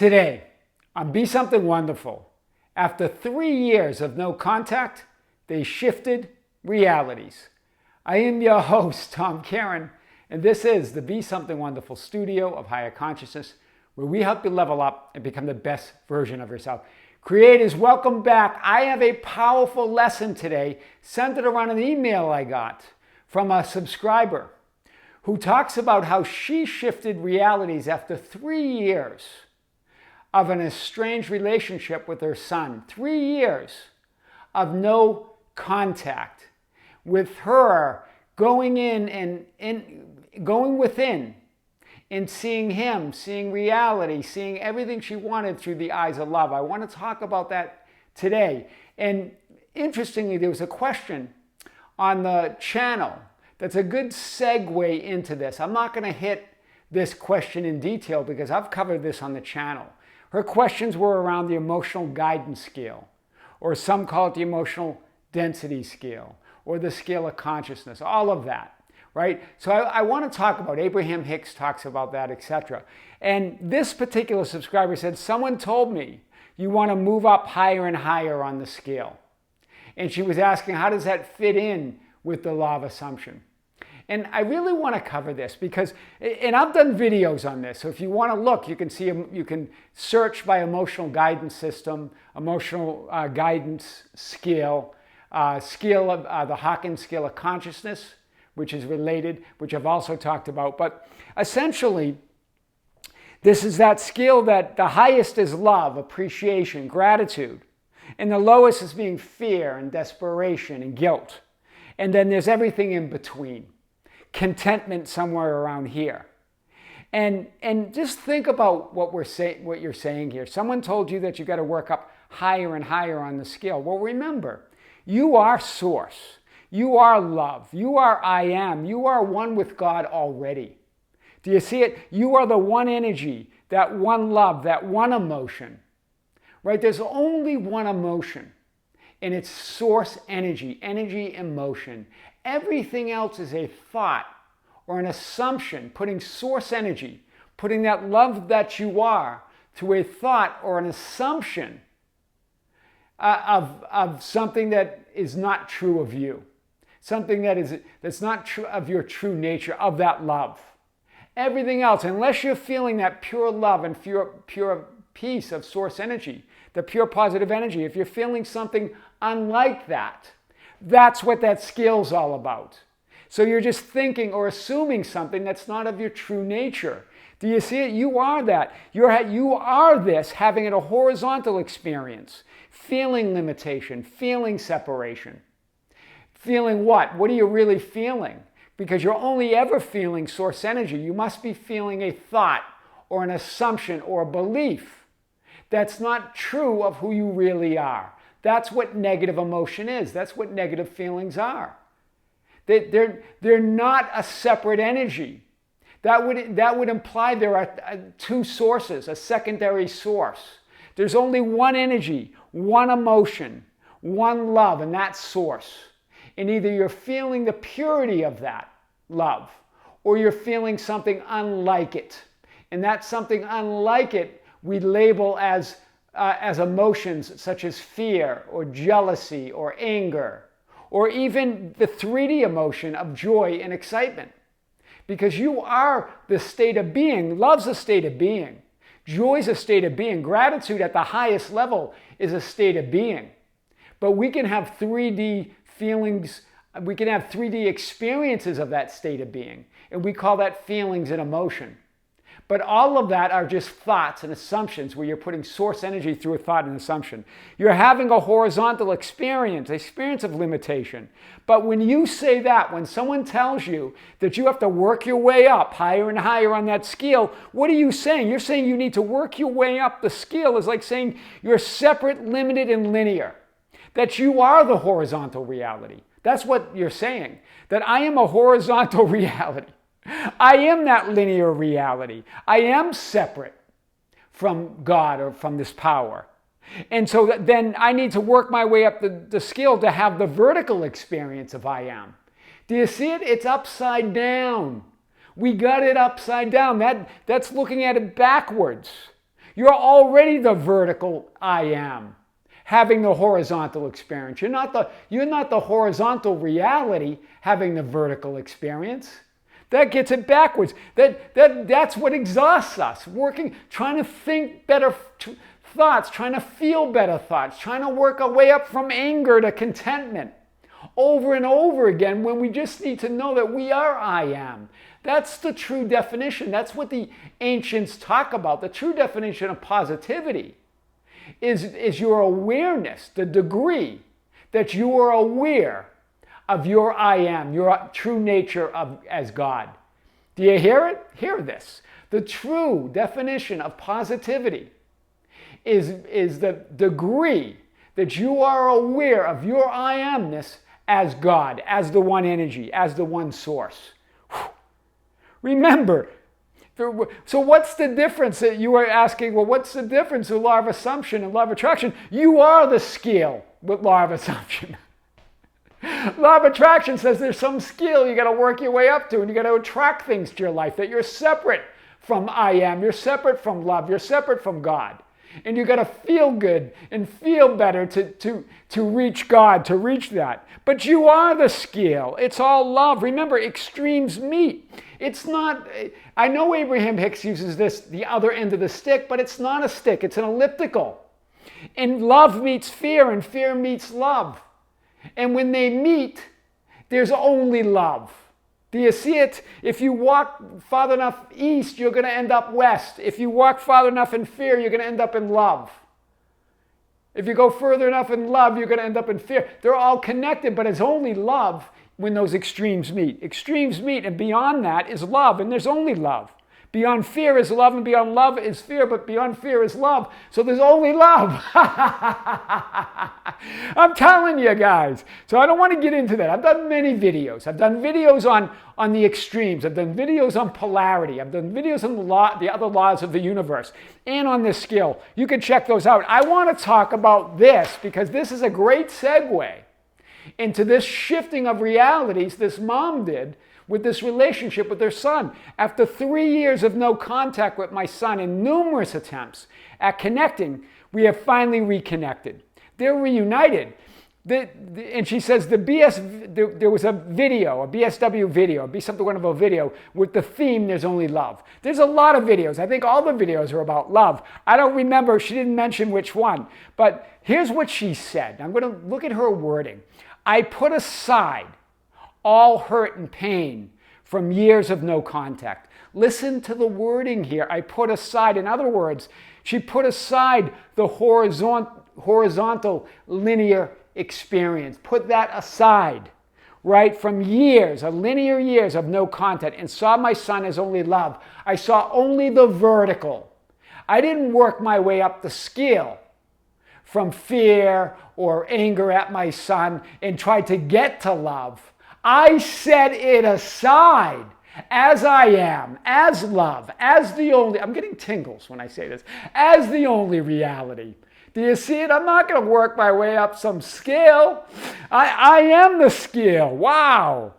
Today, on Be Something Wonderful, after 3 years of no contact, they shifted realities. I am your host, Tom Kearin, and this is the Be Something Wonderful studio of higher consciousness, where we help you level up and become the best version of yourself. Creators, welcome back. I have a powerful lesson today centered around an email I got from a subscriber who talks about how she shifted realities after 3 years of an estranged relationship with her son. 3 years of no contact, with her going in and going within and seeing him, seeing reality, seeing everything she wanted through the eyes of love. I want to talk about that today. And interestingly, there was a question on the channel that's a good segue into this. I'm not going to hit this question in detail because I've covered this on the channel. Her questions were around the emotional guidance scale, or some call it the emotional density scale, or the scale of consciousness, all of that, right? So I want to talk about, Abraham Hicks talks about that, etc. And this particular subscriber said, someone told me you want to move up higher and higher on the scale. And she was asking, how does that fit in with the law of assumption? And I really want to cover this because, and I've done videos on this, so if you want to look, you can see, you can search by emotional guidance system, emotional guidance scale, scale of the Hawkins scale of consciousness, which is related, which I've also talked about. But essentially, this is that scale that the highest is love, appreciation, gratitude, and the lowest is being fear and desperation and guilt. And then there's everything in between. Contentment somewhere around here. And just think about what you're saying here. Someone told you that you got to work up higher and higher on the scale. Well, remember, you are source. You are love. You are I am. You are one with God already. Do you see it? You are the one energy, that one love, that one emotion. Right? There's only one emotion. And it's source energy, energy emotion. Everything else is a thought or an assumption, putting source energy, putting that love that you are to a thought or an assumption of something that is not true of you, something that's not true of your true nature, of that love. Everything else, unless you're feeling that pure love and pure peace of source energy, the pure positive energy, if you're feeling something unlike that, that's what that scale's all about. So you're just thinking or assuming something that's not of your true nature. Do you see it? You are that. You are this, having a horizontal experience, feeling limitation, feeling separation. Feeling what? What are you really feeling? Because you're only ever feeling source energy. You must be feeling a thought or an assumption or a belief that's not true of who you really are. That's what negative emotion is. That's what negative feelings are. They're not a separate energy. That would imply there are two sources, a secondary source. There's only one energy, one emotion, one love, and that's source. And either you're feeling the purity of that love, or you're feeling something unlike it. And that something unlike it we label as emotions such as fear or jealousy or anger, or even the 3D emotion of joy and excitement. Because you are the state of being. Love's a state of being. Joy's a state of being. Gratitude at the highest level is a state of being. But we can have 3D feelings, we can have 3D experiences of that state of being. And we call that feelings and emotion. But all of that are just thoughts and assumptions where you're putting source energy through a thought and assumption. You're having a horizontal experience of limitation. But when you say that, when someone tells you that you have to work your way up higher and higher on that scale, what are you saying? You're saying you need to work your way up the scale. Is like saying you're separate, limited, and linear. That you are the horizontal reality. That's what you're saying. That I am a horizontal reality. I am that linear reality. I am separate from God or from this power. And so then I need to work my way up the scale to have the vertical experience of I am. Do you see it? It's upside down. We got it upside down. That's looking at it backwards. You're already the vertical I am, having the horizontal experience. You're not the horizontal reality having the vertical experience. That gets it backwards. That's what exhausts us. Trying to think better thoughts, trying to feel better thoughts, trying to work our way up from anger to contentment over and over again when we just need to know that we are I am. That's the true definition. That's what the ancients talk about. The true definition of positivity is your awareness, the degree that you are aware of your I am, your true nature as God. Do you hear it? Hear this. The true definition of positivity is the degree that you are aware of your I amness as God, as the one energy, as the one source. Remember, so what's the difference that you are asking? Well, what's the difference with law of assumption and law of attraction? You are the scale with law of assumption. Law of attraction says there's some skill you got to work your way up to, and you got to attract things to your life that you're separate from I am, you're separate from love, you're separate from God. And you got to feel good and feel better to reach God, to reach that. But you are the scale. It's all love. Remember, extremes meet. It's not, I know Abraham Hicks uses this, the other end of the stick, but it's not a stick. It's an elliptical. And love meets fear, and fear meets love. And when they meet, there's only love. Do you see it? If you walk far enough east, you're going to end up west. If you walk far enough in fear, you're going to end up in love. If you go further enough in love, you're going to end up in fear. They're all connected, but it's only love when those extremes meet. Extremes meet, and beyond that is love, and there's only love. Beyond fear is love, and beyond love is fear, but beyond fear is love. So there's only love. I'm telling you guys. So I don't want to get into that. I've done many videos. I've done videos on the extremes. I've done videos on polarity. I've done videos on the other laws of the universe and on this skill. You can check those out. I want to talk about this because this is a great segue into this shifting of realities this mom did with this relationship with their son. After 3 years of no contact with my son and numerous attempts at connecting, we have finally reconnected. They're reunited. And she says there was a video, a BSW video, be something one of a video with the theme, there's only love. There's a lot of videos. I think all the videos are about love. I don't remember, she didn't mention which one. But here's what she said. I'm going to look at her wording. I put aside all hurt and pain from years of no contact. Listen to the wording here. I put aside, in other words, she put aside the horizontal linear experience. Put that aside, right? From years, linear years of no contact, and saw my son as only love. I saw only the vertical. I didn't work my way up the scale from fear or anger at my son and try to get to love. I set it aside as I am, as love, as the only, I'm getting tingles when I say this, as the only reality. Do you see it? I'm not going to work my way up some scale. I am the scale. Wow.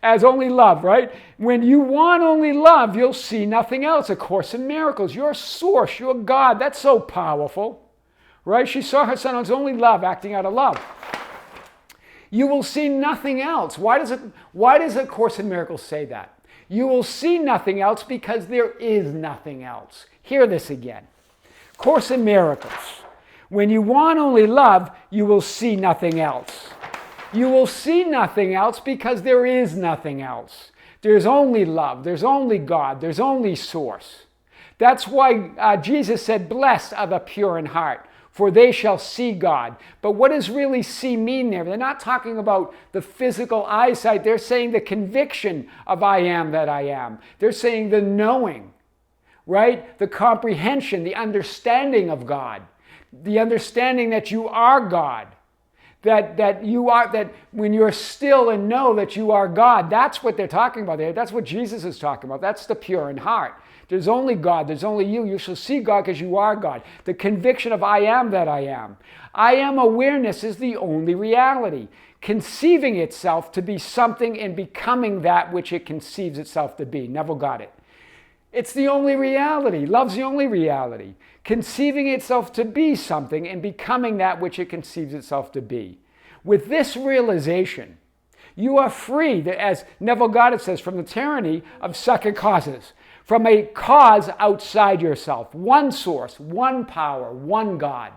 As only love, right? When you want only love, you'll see nothing else. A Course in Miracles, your source, your God. That's so powerful, right? She saw her son as only love, acting out of love. You will see nothing else. Why does A Course in Miracles say that? You will see nothing else because there is nothing else. Hear this again. Course in Miracles. When you want only love, you will see nothing else. You will see nothing else because there is nothing else. There's only love. There's only God. There's only source. That's why Jesus said, blessed are the pure in heart, for they shall see God. But what does really see mean there? They're not talking about the physical eyesight. They're saying the conviction of I am that I am. They're saying the knowing, right? The comprehension, the understanding of God. The understanding that you are God. That when you're still and know that you are God, that's what they're talking about there. That's what Jesus is talking about. That's the pure in heart. There's only God. There's only you. You shall see God because you are God. The conviction of I am that I am. I am awareness is the only reality. Conceiving itself to be something and becoming that which it conceives itself to be. Neville Goddard. It's the only reality. Love's the only reality. Conceiving itself to be something and becoming that which it conceives itself to be. With this realization, you are free, as Neville Goddard says, from the tyranny of second causes, from a cause outside yourself. One source, one power, one God.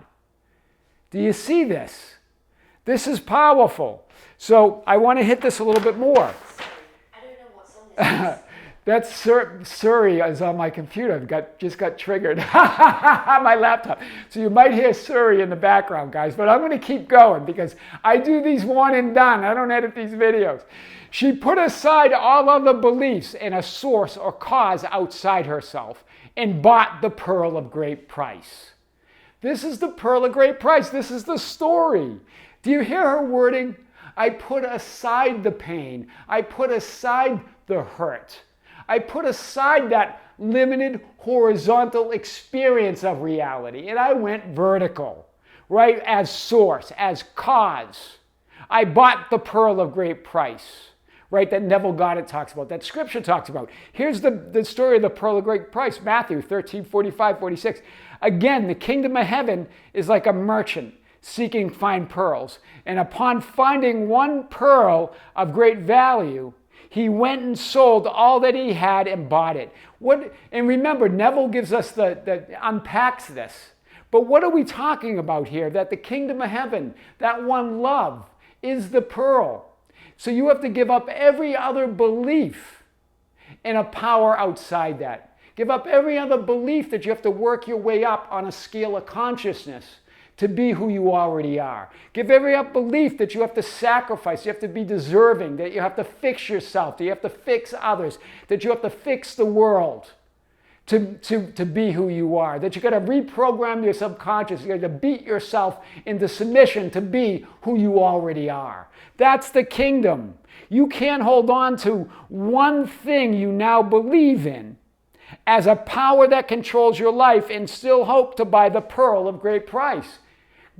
Do you see this? This is powerful. So I want to hit this a little bit more. I don't know what song this is. That's Surrey is on my computer. Just got triggered. My laptop. So you might hear Surrey in the background, guys. But I'm going to keep going because I do these one and done. I don't edit these videos. She put aside all other beliefs and a source or cause outside herself and bought the pearl of great price. This is the pearl of great price. This is the story. Do you hear her wording? I put aside the pain. I put aside the hurt. I put aside that limited horizontal experience of reality and I went vertical, right? As source, as cause. I bought the pearl of great price, right? That Neville Goddard talks about, that scripture talks about. Here's the story of the pearl of great price, Matthew 13:45-46. Again, the kingdom of heaven is like a merchant seeking fine pearls. And upon finding one pearl of great value, he went and sold all that he had and bought it. And remember, Neville gives us unpacks this. But what are we talking about here? That the kingdom of heaven, that one love, is the pearl. So you have to give up every other belief in a power outside that. Give up every other belief that you have to work your way up on a scale of consciousness to be who you already are. Give every up belief that you have to sacrifice, you have to be deserving, that you have to fix yourself, that you have to fix others, that you have to fix the world to be who you are, that you got to reprogram your subconscious, you got to beat yourself into submission to be who you already are. That's the kingdom. You can't hold on to one thing you now believe in as a power that controls your life and still hope to buy the pearl of great price.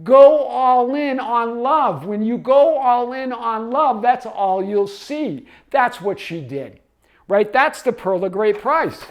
Go all in on love. When you go all in on love, that's all you'll see. That's what she did, right? That's the pearl of great price.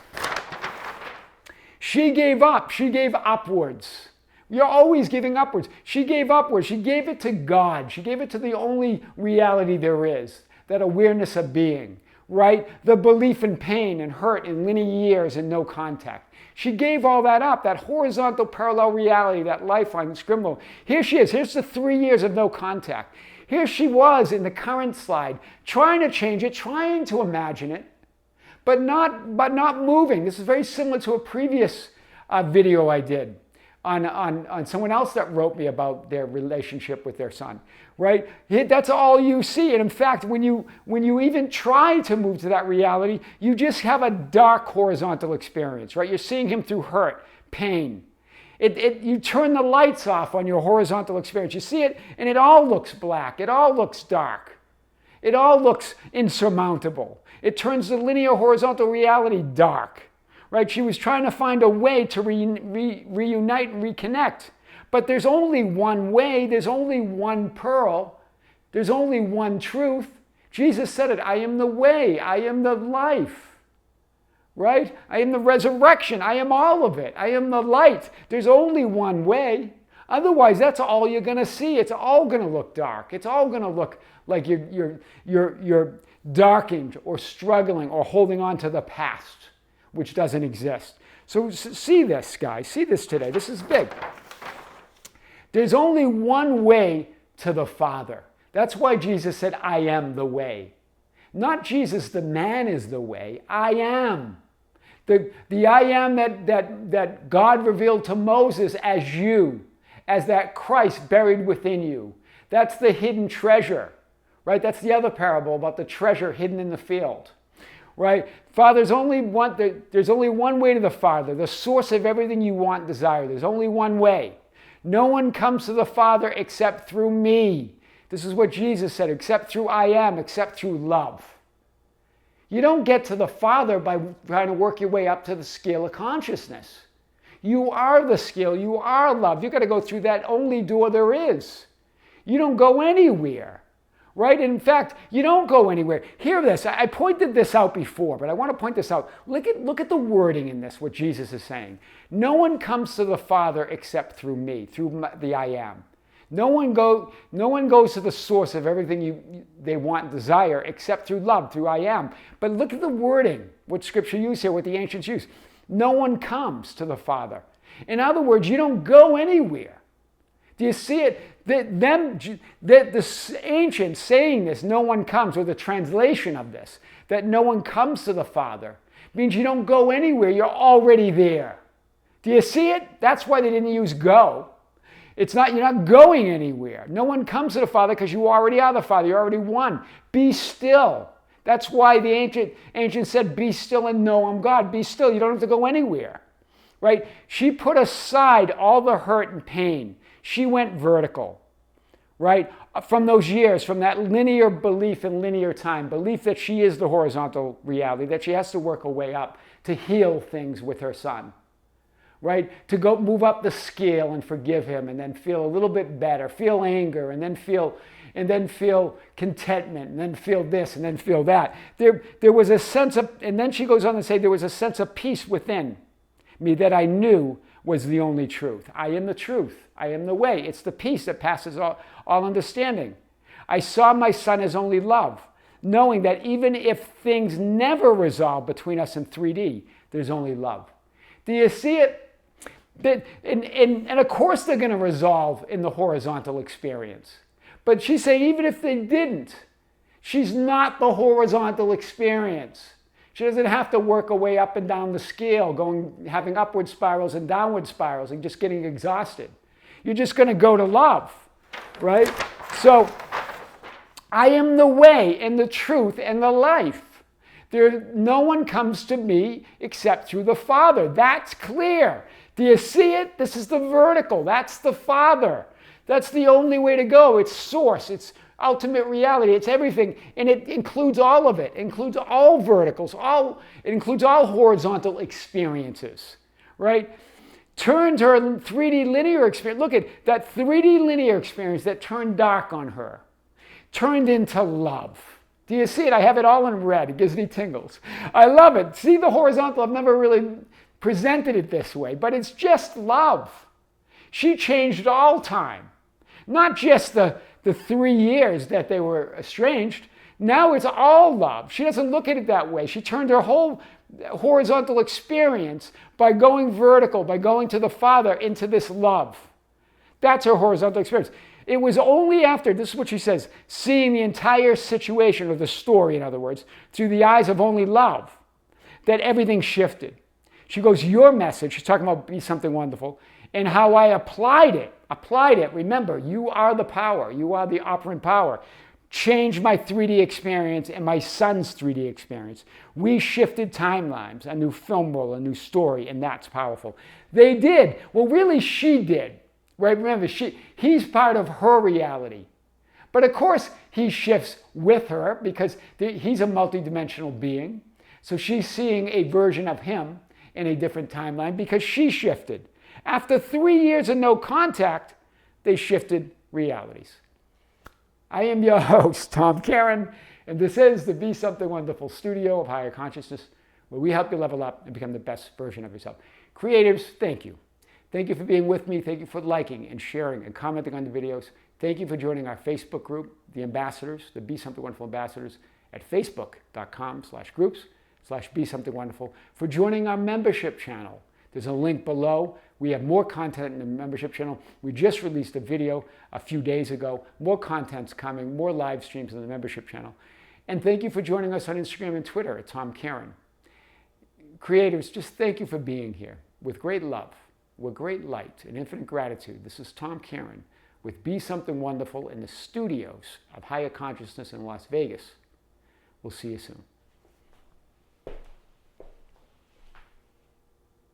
She gave up. She gave upwards. You're always giving upwards. She gave upwards. She gave it to God. She gave it to the only reality there is, that awareness of being, right? The belief in pain and hurt and linear years and no contact. She gave all that up, that horizontal parallel reality, that lifeline, scrimmel. Here she is. Here's the 3 years of no contact. Here she was in the current slide, trying to change it, trying to imagine it, but not moving. This is very similar to a previous video I did on someone else that wrote me about their relationship with their son, right? That's all you see. And in fact, when you even try to move to that reality, you just have a dark horizontal experience, right? You're seeing him through hurt, pain. You turn the lights off on your horizontal experience. You see it, and it all looks black. It all looks dark. It all looks insurmountable. It turns the linear horizontal reality dark. Right? She was trying to find a way to reunite and reconnect. But there's only one way, there's only one pearl, there's only one truth. Jesus said it, I am the way, I am the life. Right? I am the resurrection, I am all of it. I am the light. There's only one way. Otherwise, that's all you're going to see. It's all going to look dark. It's all going to look like you're darkened or struggling or holding on to the past, which doesn't exist. So see this, guys. See this today. This is big. There's only one way to the Father. That's why Jesus said, I am the way. Not Jesus, the man, is the way. I am. The I am that God revealed to Moses as you, as that Christ buried within you. That's the hidden treasure, right? That's the other parable about the treasure hidden in the field. Right? There's only one way to the Father, the source of everything you want and desire. There's only one way. No one comes to the Father except through me. This is what Jesus said, except through I am, except through love. You don't get to the Father by trying to work your way up to the scale of consciousness. You are the scale. You are love. You've got to go through that only door there is. You don't go anywhere right? And in fact, you don't go anywhere. Hear this. I pointed this out before, but I want to point this out. Look at the wording in this, what Jesus is saying. No one comes to the Father except through me, through the I am. No one goes to the source of everything they want and desire except through love, through I am. But look at the wording, what Scripture used here, what the ancients used. No one comes to the Father. In other words, you don't go anywhere. Do you see it? The ancients saying this, no one comes, or the translation of this, that no one comes to the Father, means you don't go anywhere. You're already there. Do you see it? That's why they didn't use go. You're not going anywhere. No one comes to the Father because you already are the Father. You're already one. Be still. That's why the ancients said, be still and know I'm God. Be still. You don't have to go anywhere. Right? She put aside all the hurt and pain. She went vertical. Right? From those years, from that linear belief in linear time, belief that she is the horizontal reality, that she has to work her way up to heal things with her son. Right? To go move up the scale and forgive him and then feel a little bit better, feel anger and then feel contentment and then feel this and then feel that. There was a sense of, and then she goes on to say, there was a sense of peace within me that I knew was the only truth. I am the truth. I am the way. It's the peace that passes all understanding. I saw my son as only love, knowing that even if things never resolve between us in 3D, there's only love. Do you see it? And of course they're going to resolve in the horizontal experience. But she's saying even if they didn't, she's not the horizontal experience. She doesn't have to work her way up and down the scale, having upward spirals and downward spirals and just getting exhausted. You're just going to go to love, right? So I am the way and the truth and the life. No one comes to me except through the Father. That's clear. Do you see it? This is the vertical. That's the Father. That's the only way to go. It's source. It's ultimate reality. It's everything. And it includes all of it. It includes all verticals. It includes all horizontal experiences, right? Turned her 3D linear experience. Look at that 3D linear experience that turned dark on her. Turned into love. Do you see it? I have it all in red. It gives me tingles. I love it. See the horizontal? I've never really presented it this way, but it's just love. She changed all time. Not just the 3 years that they were estranged. Now it's all love. She doesn't look at it that way. She turned her whole horizontal experience by going vertical, by going to the Father into this love. That's her horizontal experience. It was only after, this is what she says, seeing the entire situation, or the story in other words, through the eyes of only love, that everything shifted. She goes, your message, she's talking about be something wonderful, and how I applied it, remember, you are the power, you are the operant power, changed my 3D experience and my son's 3D experience. We shifted timelines, a new film roll, a new story, and that's powerful. They did. Well, really, she did. Right? Remember, he's part of her reality. But of course, he shifts with her because he's a multidimensional being. So she's seeing a version of him in a different timeline because she shifted. After 3 years of no contact, they shifted realities. I am your host, Tom Kearin, and this is the Be Something Wonderful studio of higher consciousness, where we help you level up and become the best version of yourself. Creatives, thank you. Thank you for being with me. Thank you for liking and sharing and commenting on the videos. Thank you for joining our Facebook group, the ambassadors, the Be Something Wonderful ambassadors, at facebook.com/groups/Be Something Wonderful, for joining our membership channel. There's a link below. We have more content in the membership channel. We just released a video a few days ago. More content's coming, more live streams in the membership channel. And thank you for joining us on Instagram and Twitter at Tom Kearin. Creators, just thank you for being here. With great love, with great light and infinite gratitude, this is Tom Kearin with Be Something Wonderful in the studios of Higher Consciousness in Las Vegas. We'll see you soon.